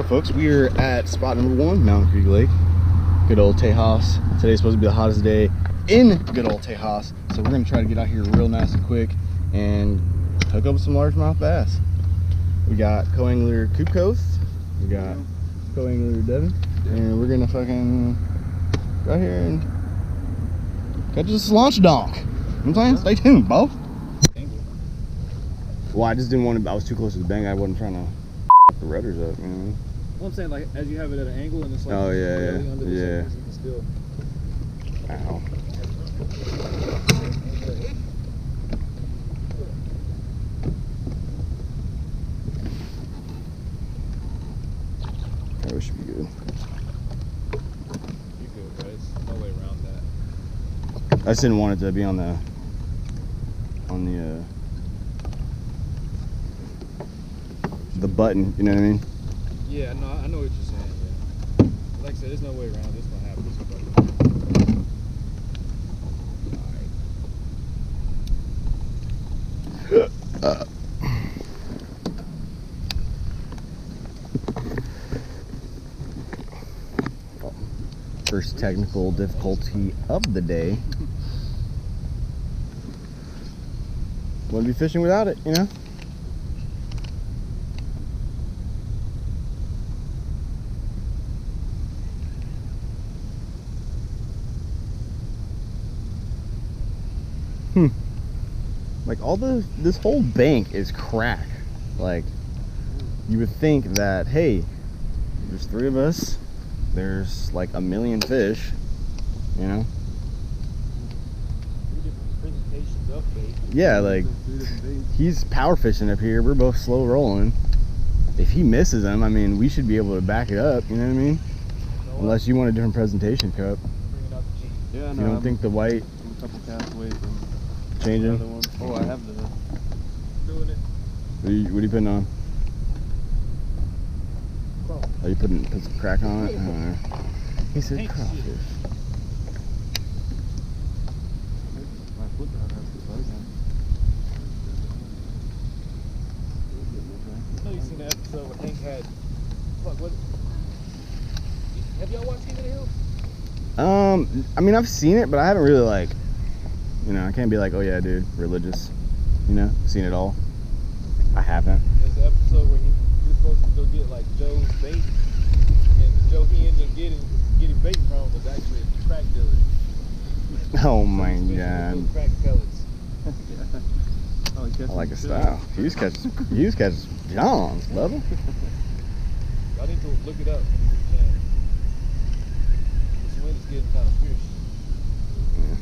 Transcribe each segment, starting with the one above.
up, folks? We're at spot number 1, Mountain Creek Lake. Good old Tejas. Today's supposed to be the hottest day in good old Tejas. So we're gonna try to get out here real nice and quick and hook up with some largemouth bass. We got co-angler Coop Coast. We got co-angler Devin. And we're gonna fucking go out here and catch this launch donk. You know what I'm saying? Stay tuned, bro. Well, I just didn't want to, I was too close to the bank. I wasn't trying to the rudders up, you know? Well, I'm saying, like, as you have it at an angle and it's like, oh, yeah, under the surface, you can still. Ow. That should be good. You're good, guys. No way around that. I just didn't want it to be on the button, you know what I mean? Yeah, no, I know what you're saying, yeah. Like I said, there's no way around this gonna happen. First technical difficulty of the day. Wouldn't be fishing without it, you know? Like this whole bank is cracked. Like, you would think that, hey, there's 3 of us, there's like a million fish, you know? 3 different presentations of bait. Yeah, like, he's power fishing up here, we're both slow rolling. If he misses them, I mean, we should be able to back it up, you know what I mean? Unless you want a different presentation cup. Bringing out the G. Yeah, no, you don't think the white a couple casts away from changing? one. Oh, I have the Doing it. What are you putting on? Are you put some crack on it? I don't know. He said crawfish. my foot down has the buzz on. I know you've seen the episode where Hank had. Fuck, what? Have y'all watched King of the Hill? I mean, I've seen it, but I haven't really, like, you know, I can't be like, oh yeah, dude, religious. You know, seen it all. I haven't. There's an episode where he was supposed to go get like Joe's bait, and the Joe he ended up getting bait from was actually a crack dealer. Oh my god. Crack pellets. Oh, I like his style. He used to catch Johns, brother. Y'all need to look it up when you can. This wind is getting kind of fierce. Yeah.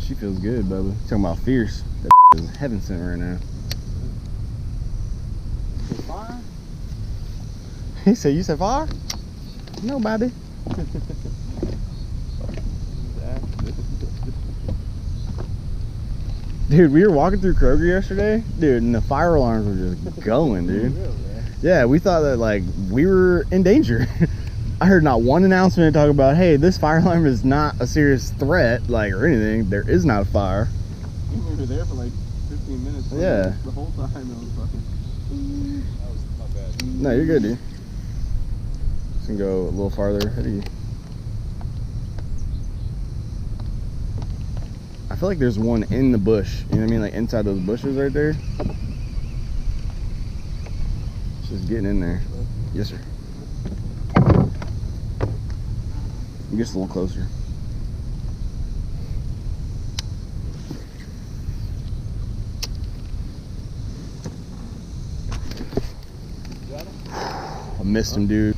She feels good, Bubba. Talking about fierce. That is heaven sent right now. Fire? He said, you said fire? No, baby. Dude, we were walking through Kroger yesterday, dude, and the fire alarms were just going, dude. Yeah, we thought that, like, we were in danger. I heard not one announcement talk about, hey, this fire alarm is not a serious threat, like, or anything. There is not a fire. We were there for like 15 minutes. Yeah. The whole time it was fucking. That was my bad. No, you're good, dude. Just gonna go a little farther ahead of you. I feel like there's one in the bush. You know what I mean? Like inside those bushes right there. It's just getting in there. Yes, sir. Just a little closer. Got him? I missed him, dude.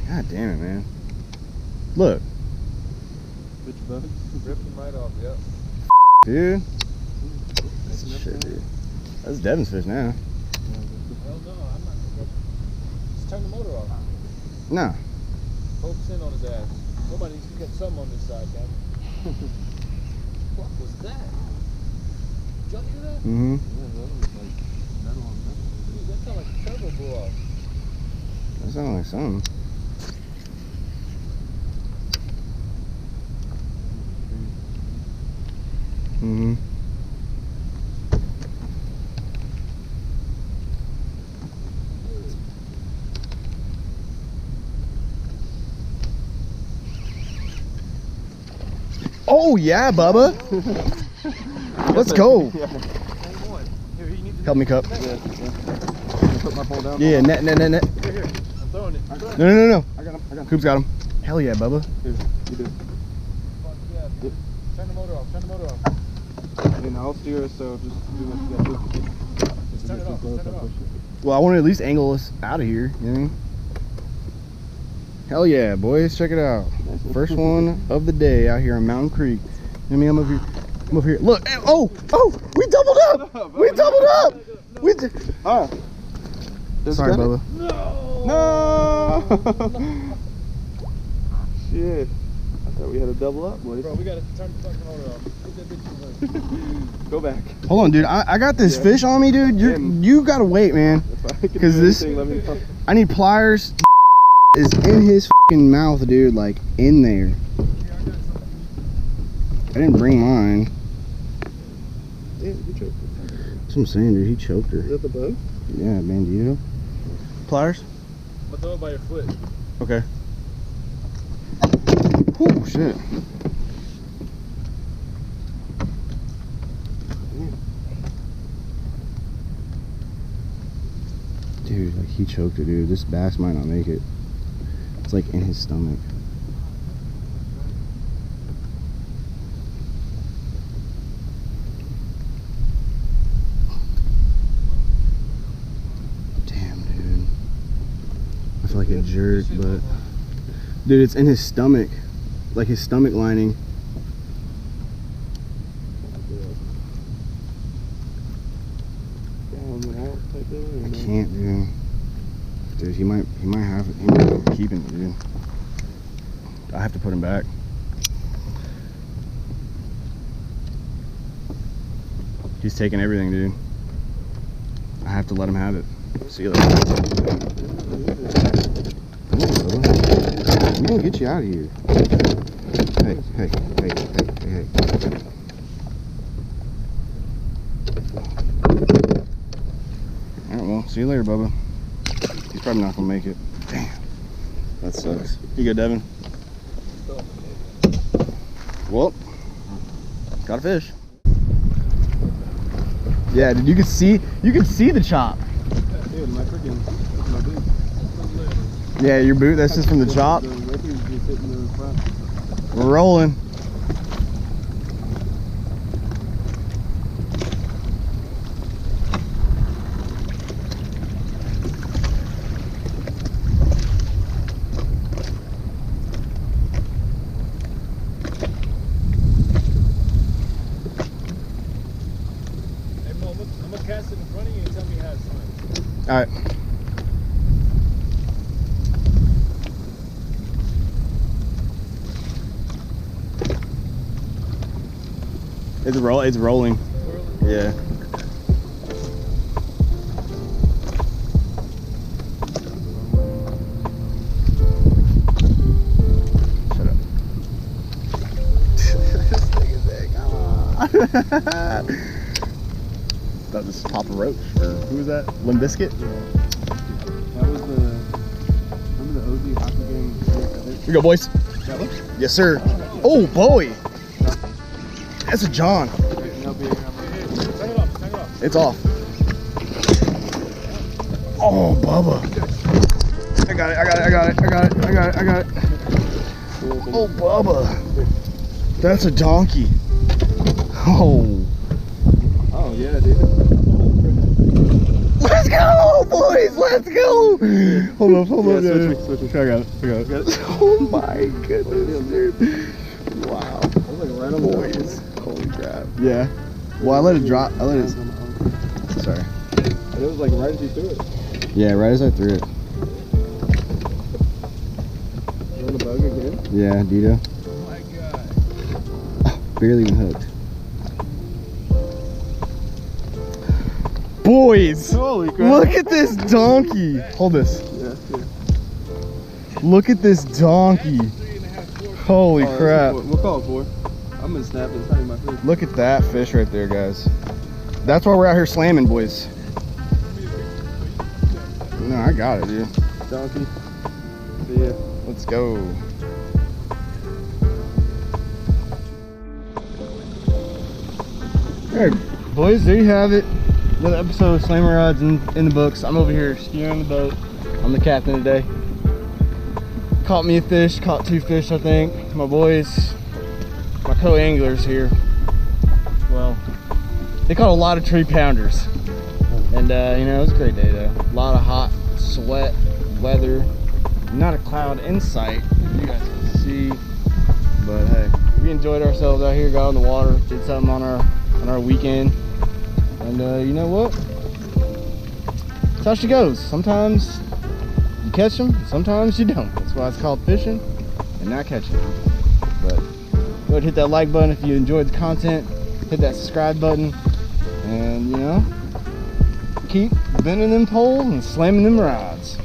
God damn it, man. Look. Bitch bugs. Ripped him right off, yep. Dude. That's shit, dude. That's Devin's fish now. Hell no, I'm not gonna go. Just turn the motor off. No. Focus in on his ass. Somebody needs to get something on this side, damn it. What was that? Did y'all hear that? Mm-hmm. Yeah, that was like metal on metal. Dude, that sounded like a turbo blew off. That sounded like something. Mm-hmm. Oh yeah, Bubba. Let's go. Help me, Cup. Yeah. Put my pole down. Yeah, net. Here. I'm throwing it. No. I got him. Coop's got him. Hell yeah, Bubba. Here, you do. Fuck yeah. Yep. Turn the motor off. And I'll steer, so just do what you gotta do. Just turn it off. Well, I want to at least angle us out of here. You know what I mean? Hell yeah, boys. Check it out. First one of the day out here on Mountain Creek. You know what I mean? I'm over here. Look. Oh, we doubled up. We doubled up. Sorry, Bubba. No! Shit. I thought we had a double up, boys. Bro, we gotta turn the fucking motor off. Put that bitch away. Go back. Hold on, dude. I got this fish on me, dude. You gotta wait, man. Because this, I need pliers. Is in his fucking mouth, dude. Like in there. I didn't bring mine. Yeah, you choked her. That's what I'm saying, dude. He choked her. Is that the bug? Yeah, Bandito. Pliers? I'm gonna throw it by your foot. Okay. Oh shit. Dude, like he choked it, dude. This bass might not make it. It's like in his stomach. Damn, dude. I feel like a jerk, but dude, it's in his stomach. Like his stomach lining. I can't, dude. Dude, he might have it. He might be keeping it, dude. I have to put him back. He's taking everything, dude. I have to let him have it. See you later. Come on, brother. We didn't get you out of here. Hey. Alright, well, see you later, Bubba. He's probably not gonna make it. Damn. That sucks. You good, Devin? Well, got a fish. Yeah, dude, you could see the chop. Dude, my freaking boot. Yeah, your boot, that's just from the chop. The wicker's just sitting in the front. We're rolling. I'm gonna cast it in front of you and tell me how it's swim. Alright. It's rolling. Yeah. Shut up. This thing is big. Come on. Thought this was Papa Roach, or who was that? Limp Bizkit? That was remember the OZ hockey game? Here we go, boys. That one? Yes, sir. Oh, boy. That's a John. Turn it off. It's off. Oh, Bubba. I got it. Oh, Bubba. That's a donkey. Oh. Oh, yeah, dude. Let's go, boys. Let's go. Hold up. Yeah, switch me. I got it. Oh, my goodness, dude. Wow. I was like right on the Boys. Holy crap. Yeah. Well, I let it drop. Sorry. It was like right as you threw it. Yeah, right as I threw it. You on the bug again? Yeah, Dito. Oh my god. Barely even hooked. Boys! Holy crap. Look at this donkey! Hold this. Yeah. Look at this donkey. 3.5, 4. Holy Oh, crap. We'll call it 4. I'm gonna snap it. It's not in my face. Look at that fish right there, guys. That's why we're out here slamming, boys. No, I got it, dude. Donkey. See ya. Let's go. Alright, boys, there you have it. Another episode of Slammin' Rods in the books. I'm over here steering the boat. I'm the captain today. Caught me a fish, caught 2 fish, I think. My boys, my co-anglers here, well, they caught a lot of 3-pounders. And you know, it was a great day though. A lot of hot sweat, weather, not a cloud in sight, as you guys can see. But hey, we enjoyed ourselves out here, got on the water, did something on our weekend. And you know what? That's how she goes. Sometimes you catch them, sometimes you don't. That's why it's called fishing and not catching. But go ahead and hit that like button if you enjoyed the content. Hit that subscribe button. And you know, keep bending them poles and slamming them rods.